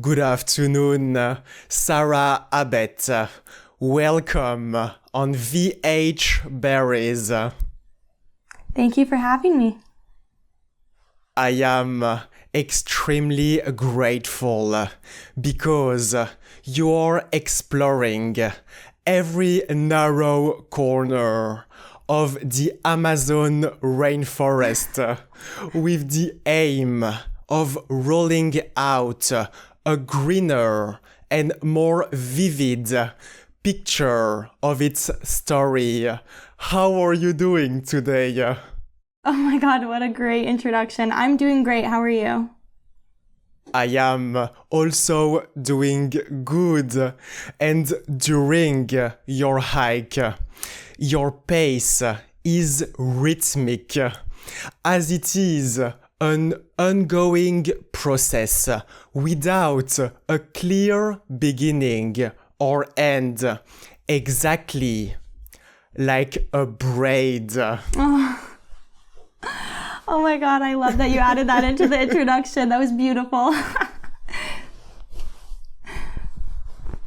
Good afternoon, Sarah Abbott. Welcome on VH Berries. Thank you for having me. I am extremely grateful because you're exploring every narrow corner of the Amazon rainforest with the aim of rolling out a greener and more vivid picture of its story. How are you doing today? Oh my God, what a great introduction. I'm doing great. How are you? I am also doing good. And during your hike, your pace is rhythmic, as it is an ongoing process without a clear beginning or end, exactly like a braid. Oh my God, I love that you added that into the introduction. That was beautiful.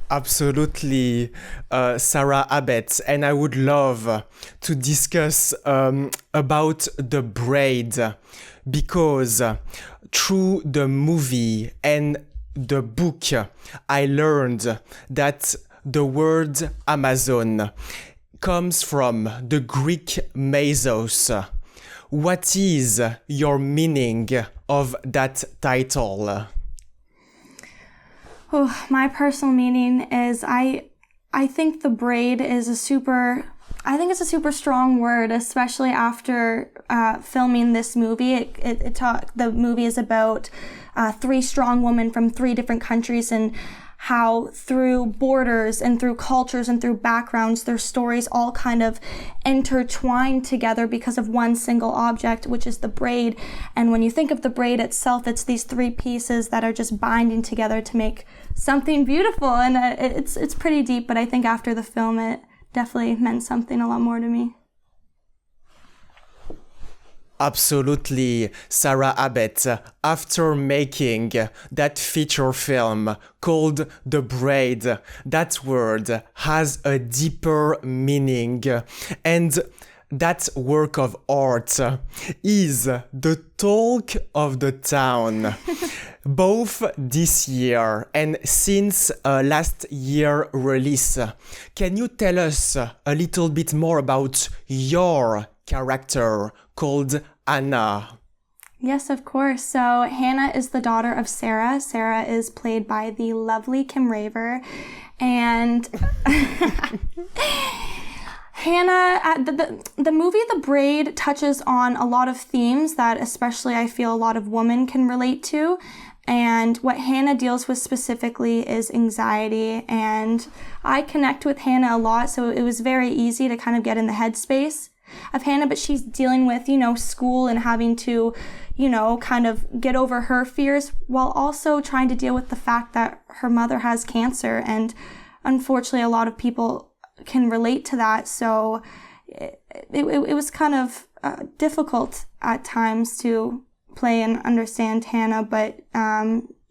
Absolutely, Sarah Abbott, and I would love to discuss about the braid because through the movie and the book, I learned that the word Amazon comes from the Greek mesos. What is your meaning of that title? Oh, my personal meaning is I think the braid is it's a super strong word, especially after filming this movie. The movie is about three strong women from three different countries and how through borders and through cultures and through backgrounds, their stories all kind of intertwine together because of one single object, which is the braid. And when you think of the braid itself, it's these three pieces that are just binding together to make something beautiful. And it's pretty deep, but I think after the film, it definitely meant something a lot more to me. Absolutely, Sarah Abbott. After making that feature film called The Braid, that word has a deeper meaning. And that work of art is the talk of the town. Both this year and since last year release. Can you tell us a little bit more about your character called Anna? Yes, of course. So Hannah is the daughter of Sarah. Sarah is played by the lovely Kim Raver. And Hannah, the movie The Braid touches on a lot of themes that especially I feel a lot of women can relate to. And what Hannah deals with specifically is anxiety. And I connect with Hannah a lot, so it was very easy to kind of get in the headspace of Hannah, but she's dealing with, school and having to, kind of get over her fears while also trying to deal with the fact that her mother has cancer. And unfortunately, a lot of people can relate to that. So it was kind of difficult at times to play and understand Hannah, but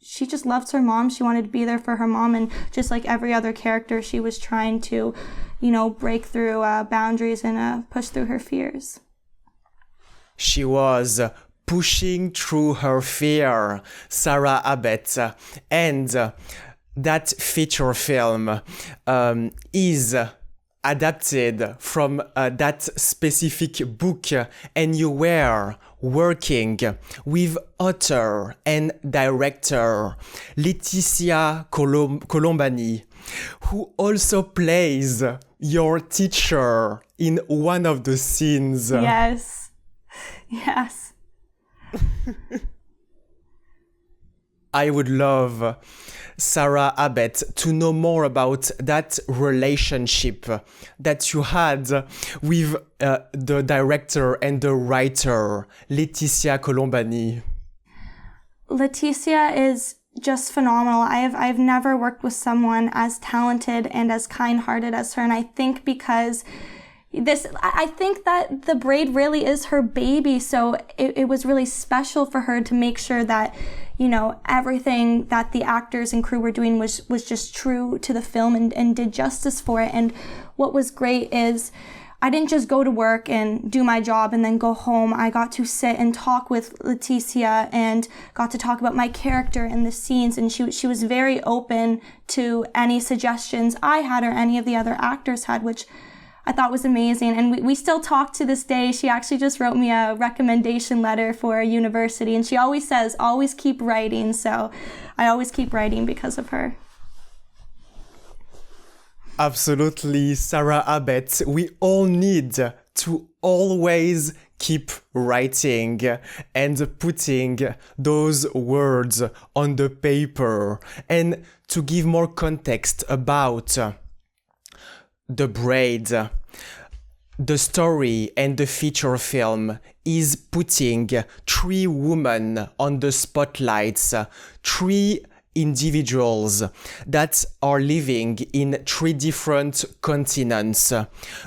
she just loves her mom. She wanted to be there for her mom, and just like every other character, she was trying to break through boundaries and push through her fears. She was pushing through her fear, Sarah Abbott, and that feature film is adapted from that specific book, and you were working with author and director Laetitia Colombani, who also plays your teacher in one of the scenes. Yes. I would love, Sarah Abbott, to know more about that relationship that you had with the director and the writer, Laetitia Colombani. Laetitia is just phenomenal. I've never worked with someone as talented and as kind-hearted as her, and I think because I think that the Braid really is her baby, so it was really special for her to make sure that, everything that the actors and crew were doing was just true to the film and did justice for it. And what was great is I didn't just go to work and do my job and then go home. I got to sit and talk with Leticia and got to talk about my character and the scenes, and she was very open to any suggestions I had or any of the other actors had, which I thought was amazing. And we still talk to this day. She actually just wrote me a recommendation letter for a university, and she always says, always keep writing. So I always keep writing because of her. Absolutely, Sarah Abbott. We all need to always keep writing and putting those words on the paper. And to give more context about the Braid, the story and the feature film is putting 3 women on the spotlights, 3 individuals that are living in 3 different continents,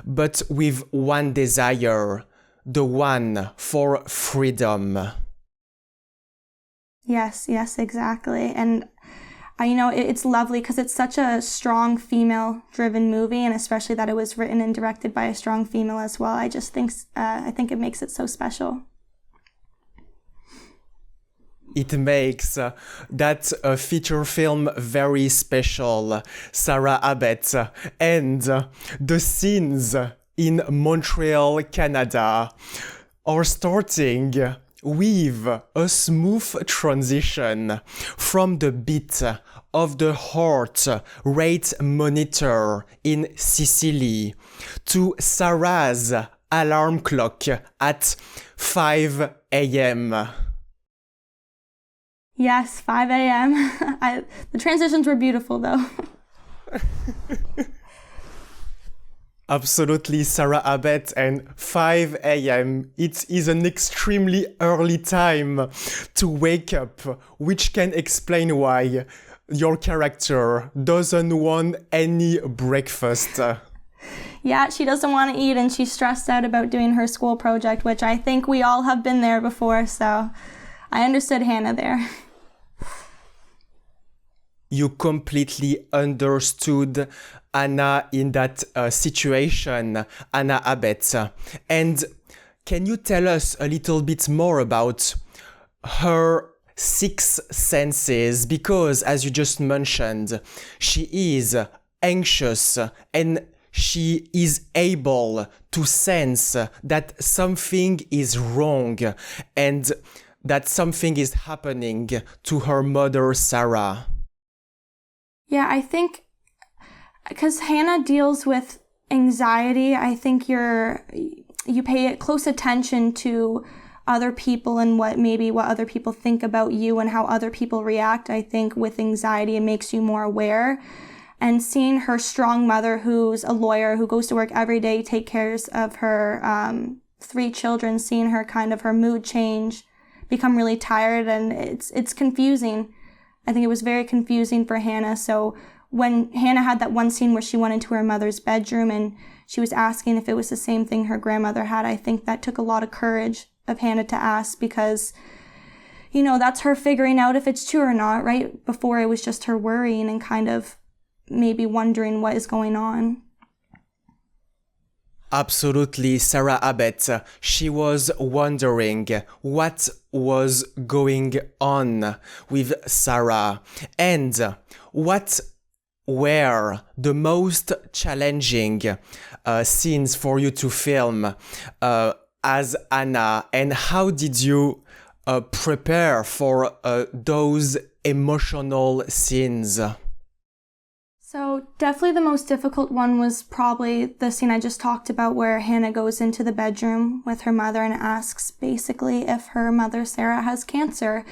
but with one desire, the one for freedom. Yes, exactly. And it's lovely because it's such a strong female-driven movie, and especially that it was written and directed by a strong female as well. I think it makes it so special. It makes that feature film very special, Sarah Abbott. And the scenes in Montreal, Canada are starting with a smooth transition from the beat of the heart rate monitor in Sicily to Sarah's alarm clock at 5 a.m. Yes, 5 a.m. The transitions were beautiful, though. Absolutely, Sarah Abbott, and 5 a.m. It is an extremely early time to wake up, which can explain why your character doesn't want any breakfast. Yeah, she doesn't want to eat, and she's stressed out about doing her school project, which I think we all have been there before, so I understood Hannah there. You completely understood Anna in that situation, Anna Abbott. And can you tell us a little bit more about her 6 senses? Because, as you just mentioned, she is anxious and she is able to sense that something is wrong and that something is happening to her mother, Sarah. Yeah, I think because Hannah deals with anxiety, I think you pay close attention to other people and what other people think about you and how other people react. I think with anxiety, it makes you more aware. And seeing her strong mother, who's a lawyer, who goes to work every day, take care of her 3 children, seeing her kind of her mood change, become really tired, and it's confusing. I think it was very confusing for Hannah. So when Hannah had that one scene where she went into her mother's bedroom and she was asking if it was the same thing her grandmother had, I think that took a lot of courage of Hannah to ask, because, that's her figuring out if it's true or not, right? Before it was just her worrying and kind of maybe wondering what is going on. Absolutely, Sarah Abbott. She was wondering what was going on with Sarah and what were the most challenging scenes for you to film as Anna, and how did you prepare for those emotional scenes? So definitely the most difficult one was probably the scene I just talked about, where Hannah goes into the bedroom with her mother and asks basically if her mother Sarah has cancer.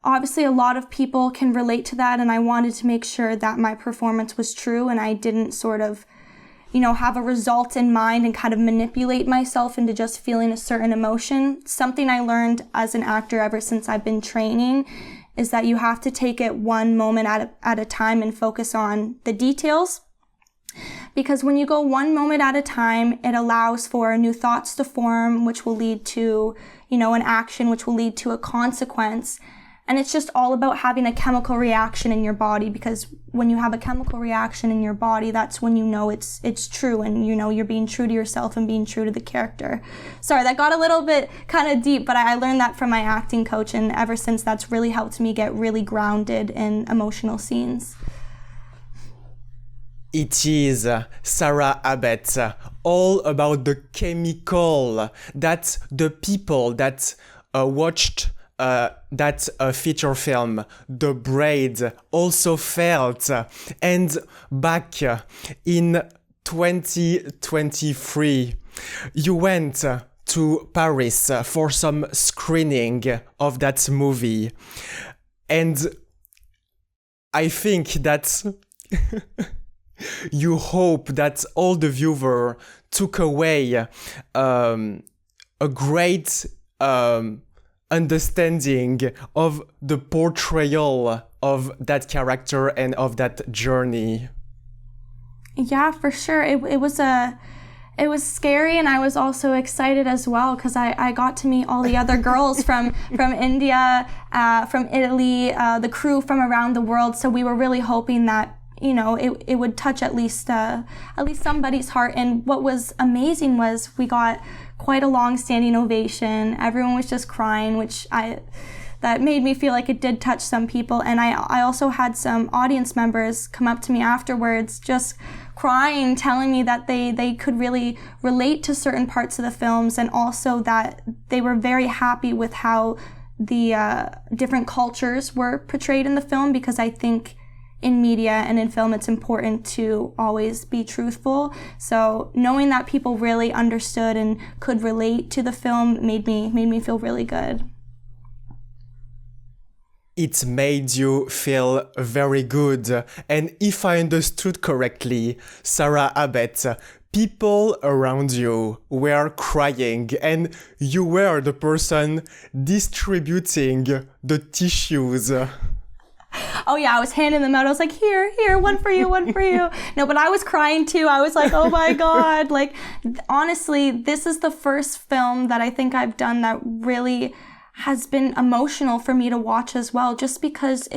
Obviously a lot of people can relate to that, and I wanted to make sure that my performance was true and I didn't sort of, have a result in mind and kind of manipulate myself into just feeling a certain emotion. Something I learned as an actor ever since I've been training is that you have to take it one moment at a time and focus on the details. Because when you go one moment at a time, it allows for new thoughts to form, which will lead to, an action, which will lead to a consequence. And it's just all about having a chemical reaction in your body, because when you have a chemical reaction in your body, that's when you know it's true, and you're being true to yourself and being true to the character. Sorry, that got a little bit kind of deep, but I learned that from my acting coach, and ever since that's really helped me get really grounded in emotional scenes. It is, Sarah Abbott, all about the chemical that the people that watched that feature film, The Braid, also felt. And back in 2023, you went to Paris for some screening of that movie. And I think that you hope that all the viewer took away a great understanding of the portrayal of that character and of that journey. Yeah, for sure. It was scary, and I was also excited as well, because I got to meet all the other girls from India, from Italy, the crew from around the world. So we were really hoping that it would touch at least somebody's heart. And what was amazing was we got quite a long standing ovation. Everyone was just crying, that made me feel like it did touch some people. And I also had some audience members come up to me afterwards just crying, telling me that they could really relate to certain parts of the films, and also that they were very happy with how the different cultures were portrayed in the film, because I think in media and in film, it's important to always be truthful. So knowing that people really understood and could relate to the film made me feel really good. It made you feel very good. And if I understood correctly, Sarah Abbott, people around you were crying, and you were the person distributing the tissues. Oh yeah, I was handing them out. I was like, here, one for you, one for you. No, but I was crying too. I was like, oh my God. Like, honestly, this is the first film that I think I've done that really has been emotional for me to watch as well, just because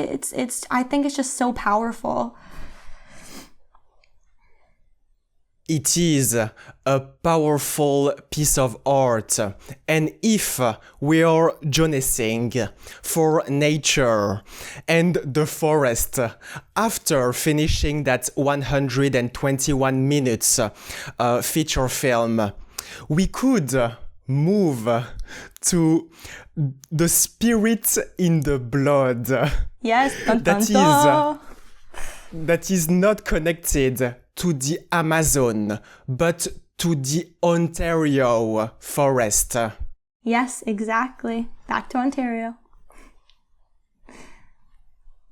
I think it's just so powerful. It is a powerful piece of art, and if we are journeying for nature and the forest after finishing that 121 minutes feature film, we could move to the spirit in the blood. Yes, dun, dun, dun. That is not connected to the Amazon, but to the Ontario forest. Yes, exactly. Back to Ontario.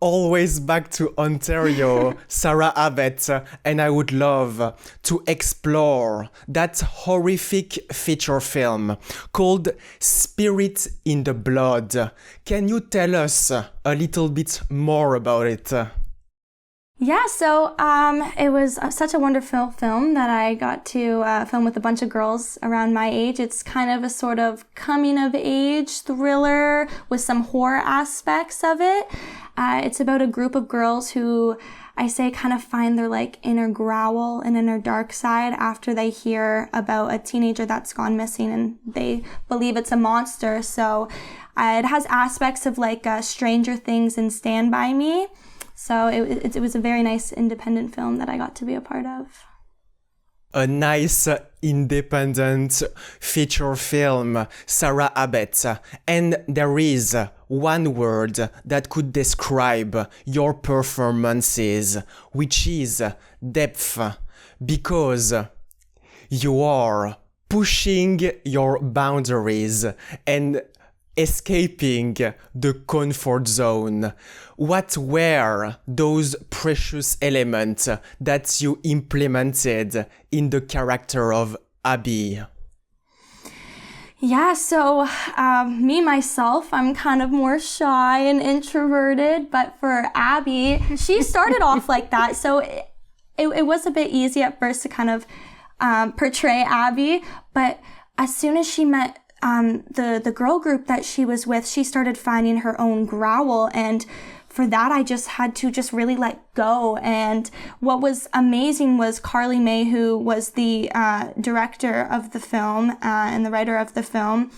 Always back to Ontario, Sarah Abbott, and I would love to explore that horrific feature film called Spirit in the Blood. Can you tell us a little bit more about it? Yeah, so it was such a wonderful film that I got to film with a bunch of girls around my age. It's kind of a sort of coming-of-age thriller with some horror aspects of it. It's about a group of girls who, I say, kind of find their inner growl and inner dark side after they hear about a teenager that's gone missing, and they believe it's a monster. So it has aspects of Stranger Things and Stand By Me. So it was a very nice independent film that I got to be a part of. A nice independent feature film, Sarah Abbott. And there is one word that could describe your performances, which is depth, because you are pushing your boundaries and escaping the comfort zone. What were those precious elements that you implemented in the character of Abby? Yeah, so me, myself, I'm kind of more shy and introverted, but for Abby, she started off like that. So it was a bit easy at first to kind of portray Abby, but as soon as she met the girl group that she was with, she started finding her own growl, and for that I just had to just really let go. And what was amazing was Carly May, who was the director of the film and the writer of the film,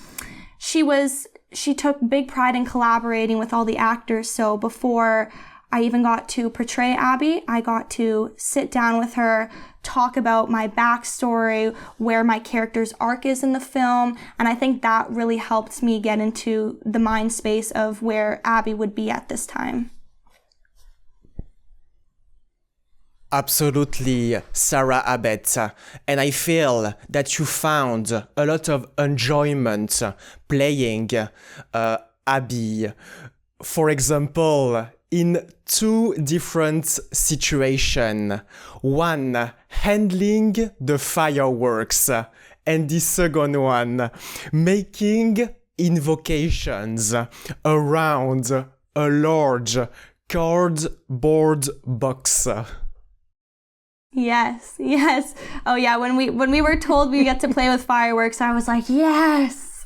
she took big pride in collaborating with all the actors. So before I even got to portray Abby, I got to sit down with her, talk about my backstory, where my character's arc is in the film, and I think that really helped me get into the mind space of where Abby would be at this time. Absolutely, Sarah Abbott. And I feel that you found a lot of enjoyment playing Abby. For example, in two different situations. One, handling the fireworks, and the second one, making invocations around a large cardboard box. Yes. Oh yeah, when we were told we get to play with fireworks, I was like, yes.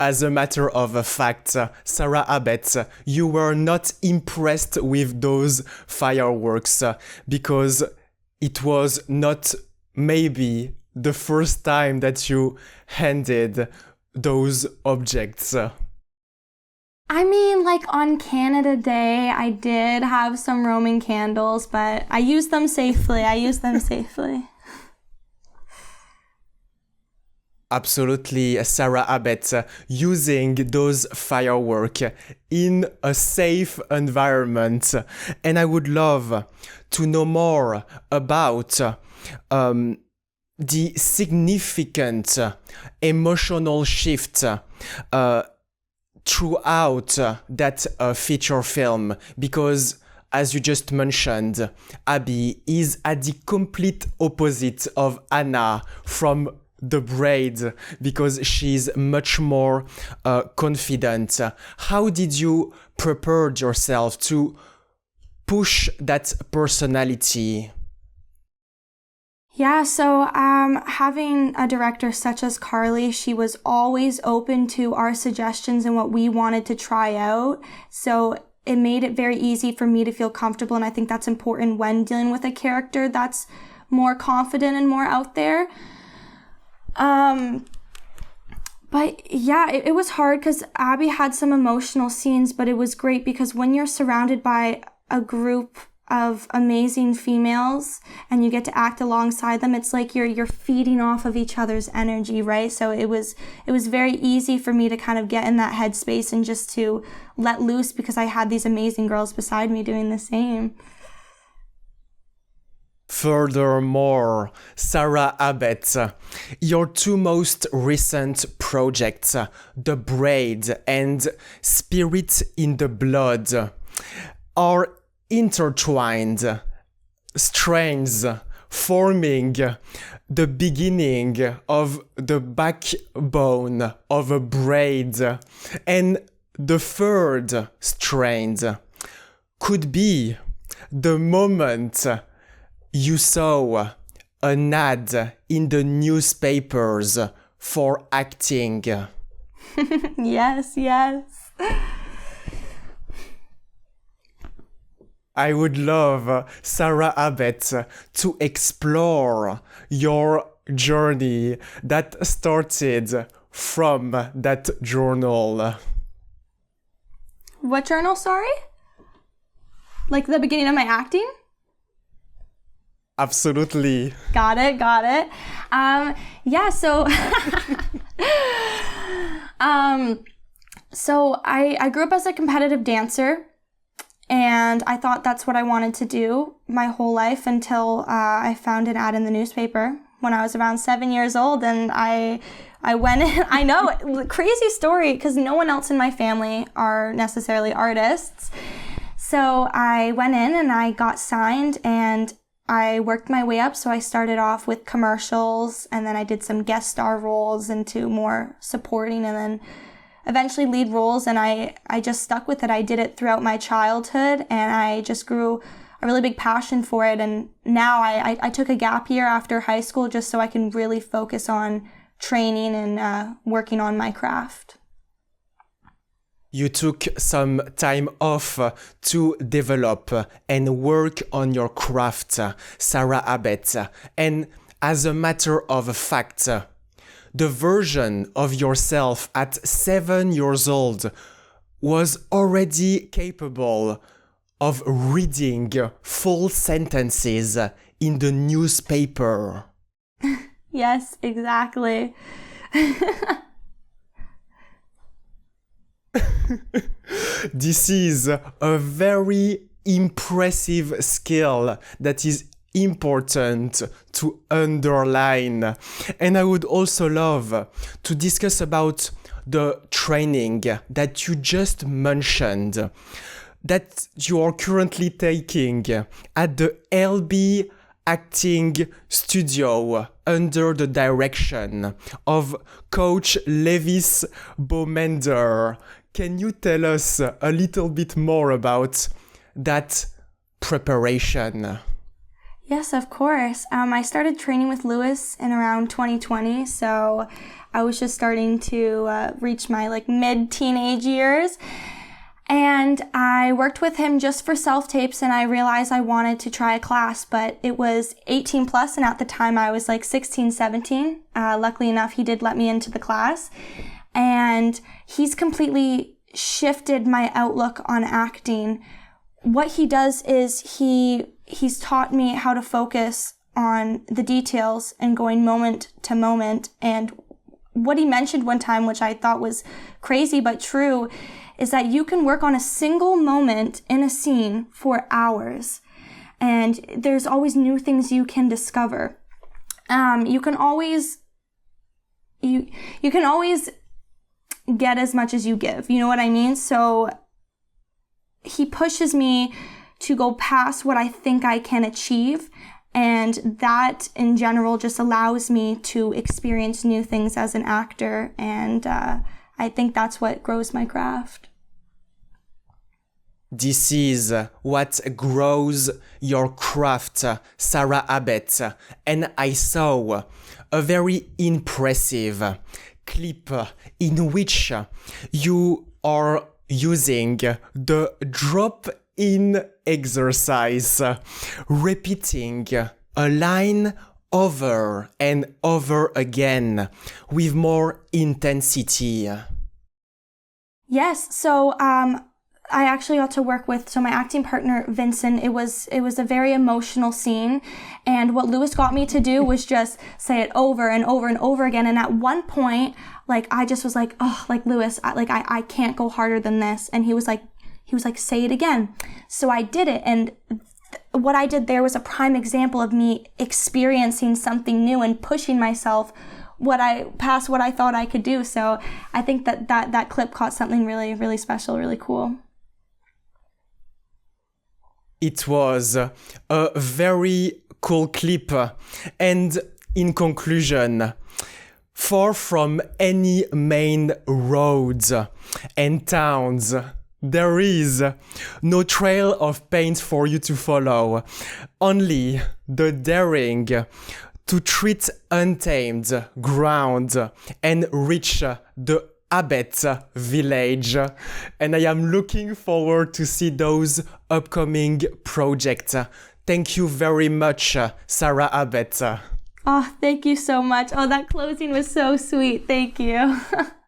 As a matter of fact, Sarah Abbott, you were not impressed with those fireworks because it was not maybe the first time that you handed those objects. I mean, like on Canada Day, I did have some Roman candles, but I used them safely. Absolutely, Sarah Abbott, using those fireworks in a safe environment. And I would love to know more about the significant emotional shift throughout that feature film, because as you just mentioned, Abby is at the complete opposite of Anna from the Braid, because she's much more confident. How did you prepare yourself to push that personality? Yeah, so having a director such as Carly, she was always open to our suggestions and what we wanted to try out. So it made it very easy for me to feel comfortable, and I think that's important when dealing with a character that's more confident and more out there. But yeah, it was hard because Abby had some emotional scenes, but it was great because when you're surrounded by a group of amazing females and you get to act alongside them, it's like you're feeding off of each other's energy, right? So it was very easy for me to kind of get in that headspace and just to let loose because I had these amazing girls beside me doing the same. Furthermore, Sarah Abbott, your two most recent projects, The Braid and Spirit in the Blood, are intertwined strands forming the beginning of the backbone of a braid, and the third strand could be the moment you saw an ad in the newspapers for acting. Yes. I would love, Sarah Abbott, to explore your journey that started from that journal. What journal, sorry? Like the beginning of my acting? Absolutely. Got it. Yeah, so so I grew up as a competitive dancer, and I thought that's what I wanted to do my whole life until I found an ad in the newspaper when I was around 7 years old, and I went in. I know, crazy story, because no one else in my family are necessarily artists. So I went in and I got signed, and I worked my way up. So I started off with commercials, and then I did some guest star roles into more supporting, and then eventually lead roles, and I just stuck with it. I did it throughout my childhood, and I just grew a really big passion for it. And now I took a gap year after high school just so I can really focus on training and working on my craft. You took some time off to develop and work on your craft, Sarah Abbott. And as a matter of fact, the version of yourself at 7 years old was already capable of reading full sentences in the newspaper. Yes, exactly. This is a very impressive skill that is important to underline. And I would also love to discuss about the training that you just mentioned, that you are currently taking at the LB Acting Studio under the direction of Coach Levis Bomender. Can you tell us a little bit more about that preparation? Yes, of course. I started training with Lewis in around 2020, so I was just starting to reach my mid-teenage years. And I worked with him just for self-tapes, and I realized I wanted to try a class, but it was 18 plus, and at the time I was 16, 17. Luckily enough, he did let me into the class. And he's completely shifted my outlook on acting. What he does is he's taught me how to focus on the details and going moment to moment. And what he mentioned one time, which I thought was crazy but true, is that you can work on a single moment in a scene for hours. And there's always new things you can discover. You can always get as much as you give. You know what I mean? So he pushes me to go past what I think I can achieve. And that in general just allows me to experience new things as an actor. And I think that's what grows my craft. This is what grows your craft, Sarah Abbott. And I saw a very impressive clip in which you are using the drop-in exercise, repeating a line over and over again with more intensity. Yes, so I actually got to work with my acting partner Vincent. It was a very emotional scene, and what Lewis got me to do was just say it over and over and over again. And at one point, I just was Lewis, I can't go harder than this. And he was like, say it again. So I did it, and what I did there was a prime example of me experiencing something new and pushing myself past what I thought I could do. So I think that clip caught something really, really special, really cool. It was a very cool clip. And in conclusion, far from any main roads and towns, there is no trail of paint for you to follow. Only the daring to treat untamed ground and reach the Abbott village. And I am looking forward to see those upcoming projects. Thank you very much, Sarah Abbott. Oh, thank you so much. Oh, that closing was so sweet. Thank you.